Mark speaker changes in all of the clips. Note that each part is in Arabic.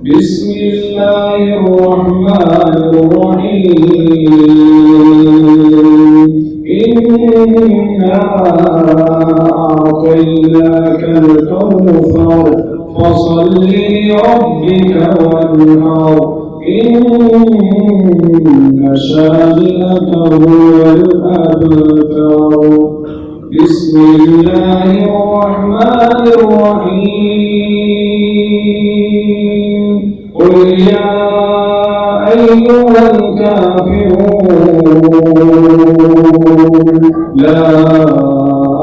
Speaker 1: بسم الله الرحمن الرحيم إنا أعطيناك الكوثر فصل لربك وانحر إن شانئك هو الأبتر بسم الله الرحمن الرحيم قل يا أيها الكافرون لا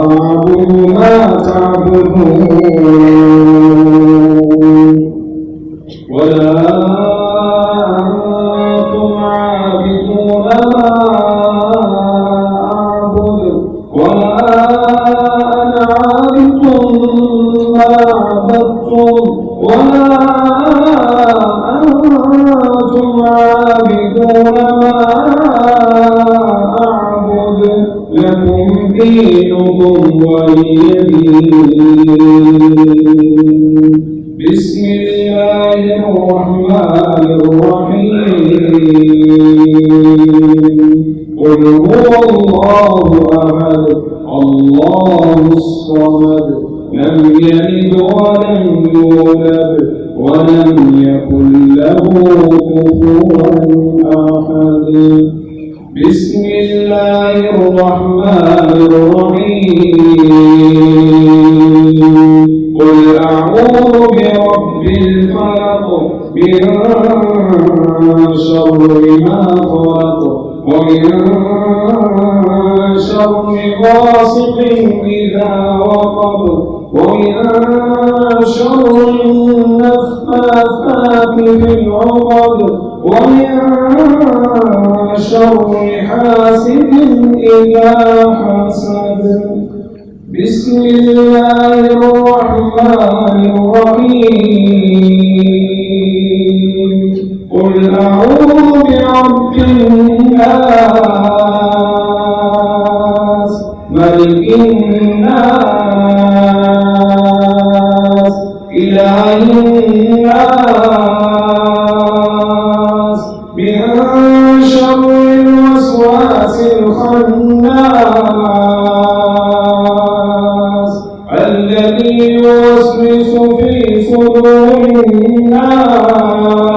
Speaker 1: أعبد ما تعبدون ولا أنتم عابدون ما أعبد ولا أنا عابد ما عبدتم ولا أنتم عابدون ما أعبد لكم دينكم ولي دين بسم الله الرحمن الرحيم قل هو الله أحد الله الصمد لم يلد ولم يولد ولم يكن له كفوا أحد بسم الله الرحمن الرحيم قل أعوذ برب الفلق من شر ما خلق ومن شر غاسق إذا وقب ومن شر النفاثات في العقد ومن شر حاسد إذا حسد بسم الله الرحمن الرحيم قل أعوذ برب الناس ملك الناس إله الناس من شر الوسواس الخناس الذي يوسوس في صدور الناس